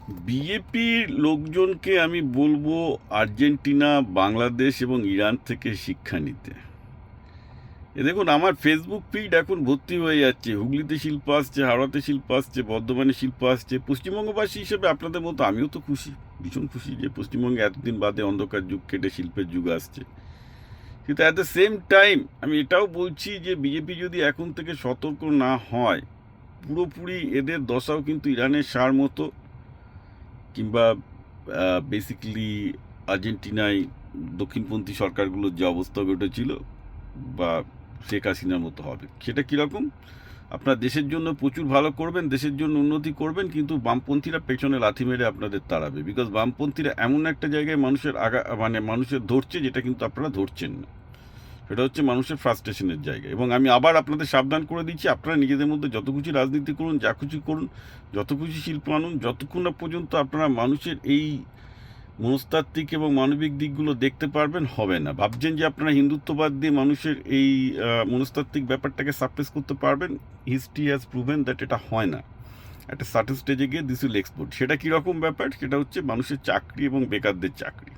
বিজেপির লোকজনকে আমি বলবো আর্জেন্টিনা, বাংলাদেশ এবং ইরান থেকে শিক্ষা নিতে। দেখুন, আমার ফেসবুক ফিড এখন ভর্তি হয়ে যাচ্ছে, হুগলিতে শিল্প আসছে, হাওড়াতে শিল্প আসছে, বর্ধমানে শিল্প আসছে। পশ্চিমবঙ্গবাসী হিসেবে আপনাদের মতো আমিও তো খুশি, ভীষণ খুশি যে পশ্চিমবঙ্গে এতদিন বাদে অন্ধকার যুগ কেটে শিল্পের যুগ আসছে। কিন্তু অ্যাট দ্য সেম টাইম আমি এটাও বলছি যে বিজেপি যদি এখন থেকে সতর্ক না হয়, পুরোপুরি এদের দশাও কিন্তু ইরানের সার মতো, কিংবা বেসিক্যালি আর্জেন্টিনায় দক্ষিণপন্থী সরকারগুলোর যে অবস্থা ঘটেছিল, বা শেখ হাসিনার মতো হবে। সেটা কীরকম? আপনার দেশের জন্য প্রচুর ভালো করবেন, দেশের জন্য উন্নতি করবেন, কিন্তু বামপন্থীরা পেছনে লাথি মেরে আপনাদের তাড়াবে। বিকজ বামপন্থীরা এমন একটা জায়গায় মানুষের মানুষের ধরছে, যেটা কিন্তু আপনারা ধরছেন না। সেটা হচ্ছে মানুষের ফ্রাস্ট্রেশনের জায়গা। এবং আমি আবার আপনাদের সাবধান করে দিচ্ছি, আপনারা নিজেদের মধ্যে যত কিছু রাজনীতি করুন, যা কিছু করুন, যত কিছু শিল্প আনুন, যতক্ষণ না পর্যন্ত আপনারা মানুষের এই মনস্তাত্ত্বিক এবং মানবিক দিকগুলো দেখতে পারবেন, হবে না। ভাবছেন যে আপনারা হিন্দুত্ববাদ দিয়ে মানুষের এই মনস্তাত্ত্বিক ব্যাপারটাকে সাপ্রেস করতে পারবেন। হিস্ট্রি হ্যাজ প্রুভেন দ্যাট এটা হয় না। একটা সার্টেন স্টেজে গিয়ে দিস উইল এক্সপোর্ট। সেটা কীরকম ব্যাপার? সেটা হচ্ছে মানুষের চাকরি এবং বেকারদের চাকরি।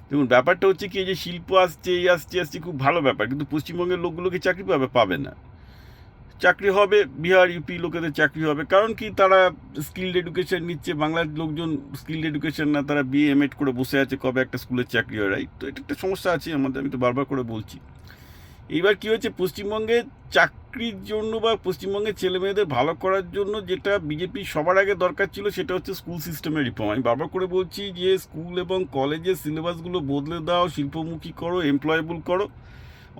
দেখুন, ব্যাপারটা হচ্ছে কি, এই যে শিল্প আসছে, এই আসছে আসছে, খুব ভালো ব্যাপার, কিন্তু পশ্চিমবঙ্গের লোকগুলোকে চাকরি পাবে না। চাকরি হবে বিহার, ইউপি লোকেদের চাকরি হবে। কারণ কি? তারা স্কিল্ড এডুকেশন নিচ্ছে। বাংলার লোকজন স্কিল্ড এডুকেশন না, তারা বিএ এমএড করে বসে আছে, কবে একটা স্কুলের চাকরি হয়, রাইট? তো এটা একটা সমস্যা আছে আমাদের, আমি তো বারবার করে বলছি। এইবার কি হচ্ছে, পশ্চিমবঙ্গে চাকরির জন্য বা পশ্চিমবঙ্গের ছেলে মেয়েদের ভালো করার জন্য যেটা বিজেপি সবার আগে দরকার ছিল, সেটা হচ্ছে স্কুল সিস্টেমের রিফর্ম। আমি বারবার করে বলছি যে স্কুল এবং কলেজের সিলেবাসগুলো বদলে দাও, শিল্পমুখী করো, এমপ্লয়েবল করো।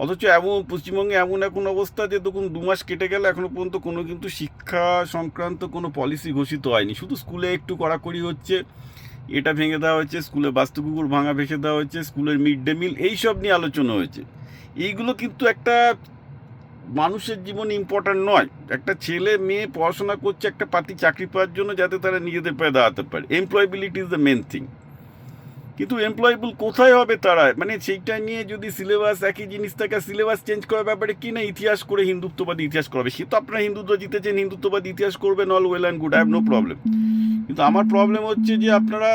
অথচ পশ্চিমবঙ্গে এমন এখন অবস্থা যে দেখুন, 2 মাস কেটে গেল, এখনো পর্যন্ত কোনো কিন্তু শিক্ষা সংক্রান্ত কোনো পলিসি ঘোষিত হয়নি। শুধু স্কুলে একটু কড়াকড়ি হচ্ছে, এটা ভেঙে দেওয়া হয়েছে, স্কুলে বাস্তুকুকুর ভাঙা ভেসে দেওয়া হয়েছে, স্কুলের মিড ডে মিল, এইসব নিয়ে আলোচনা হয়েছে। এইগুলো কিন্তু একটা মানুষের জীবনে ইম্পর্ট্যান্ট নয়। একটা ছেলে মেয়ে পড়াশোনা করছে একটা পাতি চাকরি পাওয়ার জন্য, যাতে তারা নিজেদের পায়ে দাঁড়াতে পারে। Employability is the main thing. কিন্তু এমপ্লয়েবল কোথায় হবে তারা? সেইটা নিয়ে যদি সিলেবাস একই জিনিস থাকে, সিলেবাস চেঞ্জ করার ব্যাপারে কি না ইতিহাস করে হিন্দুত্ববাদী ইতিহাস করাবে। সে তো আপনারা হিন্দুত্ব জিতেছেন, হিন্দুত্ববাদী ইতিহাস করবেন, all well and good, I have no problem. কিন্তু আমার প্রবলেম হচ্ছে যে আপনারা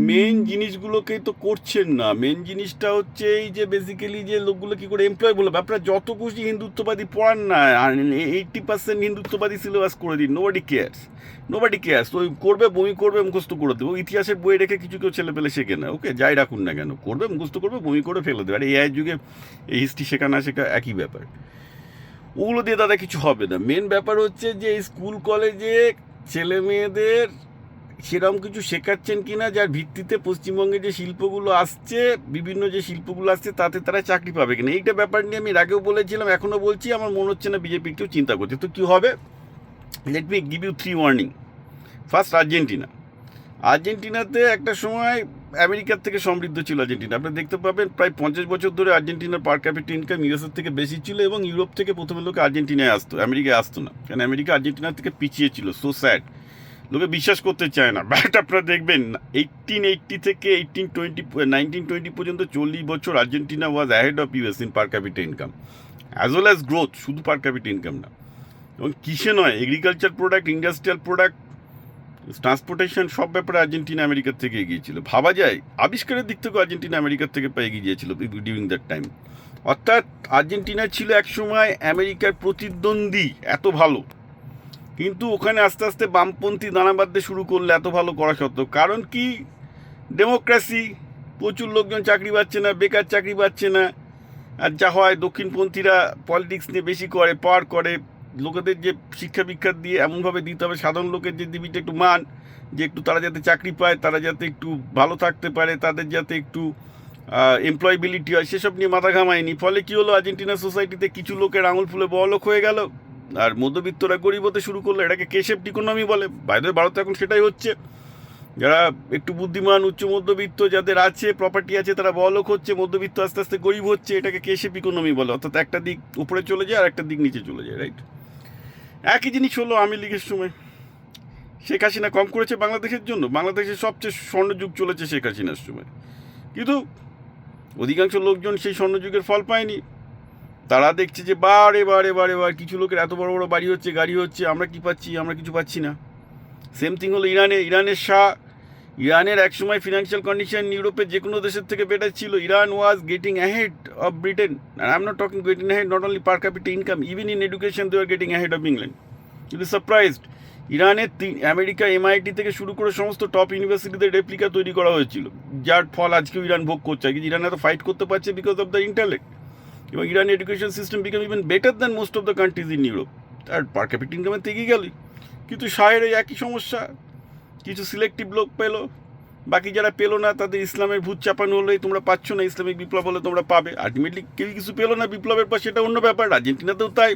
মেন জিনিসগুলোকেই তো করছেন না। মেন জিনিসটা হচ্ছে এই যে বেসিক্যালি যে লোকগুলো কী করে এমপ্লয় বলবে। আপনারা যত খুশি হিন্দুত্ববাদী পড়ান না, 80% হিন্দুত্ববাদী সিলেবাস করে দিন, নোবডি কেয়ার্স। ওই করবে, বমি করবে, মুখস্থ করে দেবে। ইতিহাসের বই রেখে কিছু কেউ ছেলে পেলে শেখে না, ওকে যাই রাখুন না কেন, করবে, মুখস্থ করবে, বমি করে ফেলে দেবে। আর এই যুগে এই হিস্ট্রি শেখা না শেখা একই ব্যাপার। ওগুলো দিয়ে দাদা কিছু হবে না। মেন ব্যাপার হচ্ছে যে এই স্কুল কলেজে ছেলে মেয়েদের সেরকম কিছু শেখাচ্ছেন কিনা, যার ভিত্তিতে পশ্চিমবঙ্গে যে শিল্পগুলো আসছে, বিভিন্ন যে শিল্পগুলো আসছে, তাতে তারা চাকরি পাবে কিনা। এইটা ব্যাপার নিয়ে আমি এর আগেও বলেছিলাম, এখনও বলছি। আমার মনে হচ্ছে না বিজেপির কেউ চিন্তা করছে। তো কী হবে? Let me give you 3 warning. First, আর্জেন্টিনাতে একটা সময় আমেরিকার থেকে সমৃদ্ধ ছিল আর্জেন্টিনা। আপনি দেখতে পাবেন প্রায় 50 বছর ধরে আর্জেন্টিনার পার ক্যাপিটা ইনকাম ইউএসের থেকে বেশি ছিল, এবং ইউরোপ থেকে প্রথমে লোকে আর্জেন্টিনায় আসতো, আমেরিকায় আসতো না। কারণ আমেরিকা আর্জেন্টিনার থেকে পিছিয়ে ছিল। সো স্যাড, লোকে বিশ্বাস করতে চায় না। বাট আপনারা দেখবেন 1880 থেকে 1920 পর্যন্ত 40 বছর Argentina was ahead of US in per capita income, as well as growth. শুধু পার ক্যাপিটা ইনকাম না, এবং কিসে নয়, agriculture product, industrial product, transportation, সব ব্যাপারে আর্জেন্টিনা আমেরিকার থেকে এগিয়ে ছিল। ভাবা যায়, আবিষ্কারের দিক থেকে আর্জেন্টিনা আমেরিকার থেকে এগিয়ে গিয়েছিল ডিউরিং দ্যাট টাইম। অর্থাৎ আর্জেন্টিনা ছিল একসময় আমেরিকার প্রতিদ্বন্দ্বী, এত ভালো। কিন্তু ওখানে আস্তে আস্তে বামপন্থী দানা বাঁধতে শুরু করলে, এত ভালো করা সত্ত্বেও। কারণ কি? ডেমোক্রেসি। প্রচুর লোকজন চাকরি পাচ্ছে না, বেকার চাকরি পাচ্ছে না। আর যা হয়, দক্ষিণপন্থীরা পলিটিক্স নিয়ে বেশি করে, পাওয়ার করে। লোকেদের যে শিক্ষা বিক্ষা দিয়ে এমনভাবে দিতে হবে, সাধারণ লোকের যে দিবিটা একটু মান, যে একটু তারা যাতে চাকরি পায়, তারা যাতে একটু ভালো থাকতে পারে, তাদের যাতে একটু এমপ্লয়েবিলিটি হয়, সেসব নিয়ে মাথা ঘামায়নি। ফলে কী হলো, আর্জেন্টিনা সোসাইটিতে কিছু লোকের আঙুল ফুলে বড়লোক হয়ে গেল, আর মধ্যবিত্তরা গরিব হতে শুরু করলো। এটাকে কেশেপ্ট ইকোনমি বলে। বাইরে ভারতে এখন সেটাই হচ্ছে। যারা একটু বুদ্ধিমান, উচ্চ মধ্যবিত্ত যাদের আছে, প্রপার্টি আছে, তারা বড়লোক হচ্ছে, মধ্যবিত্ত আস্তে আস্তে গরিব হচ্ছে। এটাকে কেশেপ ইকোনমি বলে। অর্থাৎ একটা দিক উপরে চলে যায় আর একটা দিক নিচে চলে যায়, রাইট? একই জিনিস হলো আওয়ামী লীগের সময়। শেখ হাসিনা কম করেছে বাংলাদেশের জন্য? বাংলাদেশের সবচেয়ে স্বর্ণযুগ চলেছে শেখ হাসিনার সময়, কিন্তু অধিকাংশ লোকজন সেই স্বর্ণযুগের ফল পায়নি। তারা দেখছে যে বারে বারে বারে বারে কিছু লোকের এত বড় বড় বাড়ি হচ্ছে, গাড়ি হচ্ছে, আমরা কি পাচ্ছি? আমরা কিছু পাচ্ছি না। সেম থিং হলো ইরানের একসময় ফিনান্সিয়াল কন্ডিশন ইউরোপের যে কোনো দেশের থেকে বেটার ছিল। Iran was getting ahead of Britain, I am not talking getting ahead not only per capita income, even in education they are getting ahead of England. You surprised. ইরানের America MIT থেকে শুরু করে সমস্ত top ইউনিভার্সিটিতে replica তৈরি করা হয়েছিল, যার ফল আজকেও ইরান ভোগ করছে। কিন্তু ইরান এত ফাইট করতে পারছে বিকজ অফ দ্য ইন্টালেক্ট। এবং Iran education system became even better than most of the countries in Europe. আর পার ক্যাপিটা ইনকামের থেকেই গেল। কিন্তু শাহের এই একই সমস্যা, কিছু সিলেক্টিভ লোক পেলো, বাকি যারা পেলো না তাদের ইসলামের ভূত চাপানো হলে তোমরা পাচ্ছ না, ইসলামিক বিপ্লব হলে তোমরা পাবে। আলটিমেটলি কেউ কিছু পেলো না বিপ্লবের পর, সেটা অন্য ব্যাপার। আর্জেন্টিনাতেও তাই।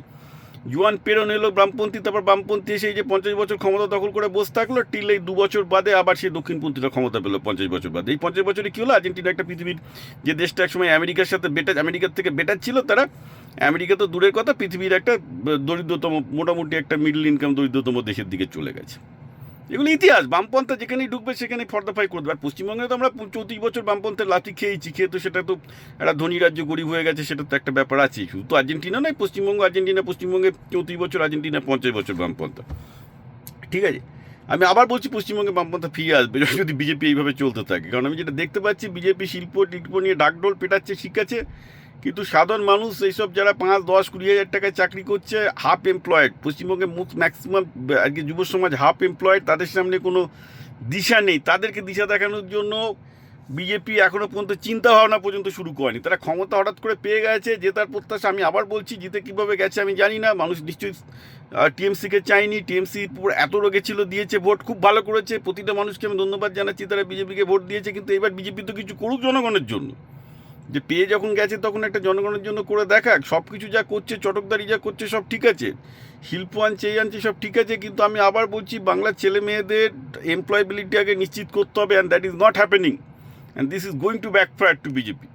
জুয়ান পেরন এলো বামপন্থী, তারপর বামপন্থী এসে যে 50 বছর ক্ষমতা দখল করে বসে থাকলো, টিল এই 2 বছর বাদে আবার সেই দক্ষিণপন্থীরা ক্ষমতা পেলো 50 বছর বাদে। এই 50 বছরে কী হলো, আর্জেন্টিনা একটা পৃথিবীর যে দেশটা একসময় আমেরিকার সাথে আমেরিকার থেকে বেটার ছিল, তারা আমেরিকা তো দূরের কথা, পৃথিবীর একটা দরিদ্রতম, মোটামুটি একটা মিডল ইনকাম দরিদ্রতম দেশের দিকে চলে গেছে। এগুলো ইতিহাস। বামপন্থা যেখানেই ঢুকবে সেখানেই ফর্দাফাই করে দেবে। আর পশ্চিমবঙ্গে তো আমরা 34 বছর বামপন্থের লাঠি খেয়েছি, খেয়ে তো সেটা তো একটা ধনী রাজ্য গরিব হয়ে গেছে, সেটা তো একটা ব্যাপার আছে। শুধু তো আর্জেন্টিনা নয়, পশ্চিমবঙ্গে 34 বছর, আর্জেন্টিনা 50 বছর বামপন্থা। ঠিক আছে, আমি আবার বলছি পশ্চিমবঙ্গে বামপন্থা ফিরে আসবে যদি বিজেপি এইভাবে চলতে থাকে। কারণ আমি যেটা দেখতে পাচ্ছি, বিজেপি শিল্প নিয়ে ডাকডোল পেটাচ্ছে, ঠিক আছে, কিন্তু সাধারণ মানুষ এইসব যারা 5, 10, 20 হাজার টাকায় চাকরি করছে, হাফ এমপ্লয়েড, পশ্চিমবঙ্গে ম্যাক্সিমাম আজকে যুব সমাজ হাফ এমপ্লয়েড, তাদের সামনে কোনো দিশা নেই। তাদেরকে দিশা দেখানোর জন্য বিজেপি এখনও পর্যন্ত চিন্তা ভাবনা পর্যন্ত শুরু করেনি। তারা ক্ষমতা হঠাৎ করে পেয়ে গেছে, জেতার প্রত্যাশা। আমি আবার বলছি, জিতে কীভাবে গেছে আমি জানি না। মানুষ নিশ্চয়ই টিএমসিকে চায়নি, টিএমসি পুরো এত রোগে ছিল, দিয়েছে ভোট, খুব ভালো করেছে। প্রতিটা মানুষকে আমি ধন্যবাদ জানাচ্ছি, তারা বিজেপিকে ভোট দিয়েছে। কিন্তু এবার বিজেপি তো কিছু করুক জনগণের জন্য। যে পেয়ে যখন গেছে তখন একটা জনগণের জন্য করে দেখাক। সব কিছু যা করছে, চটকদারি যা করছে, সব ঠিক আছে, শিল্প আনছে, এই আনছে, সব ঠিক আছে। কিন্তু আমি আবার বলছি, বাংলার ছেলে মেয়েদের এমপ্লয়েবিলিটি আগে নিশ্চিত করতে হবে, and that is not happening, and this is going to backfire two BJP.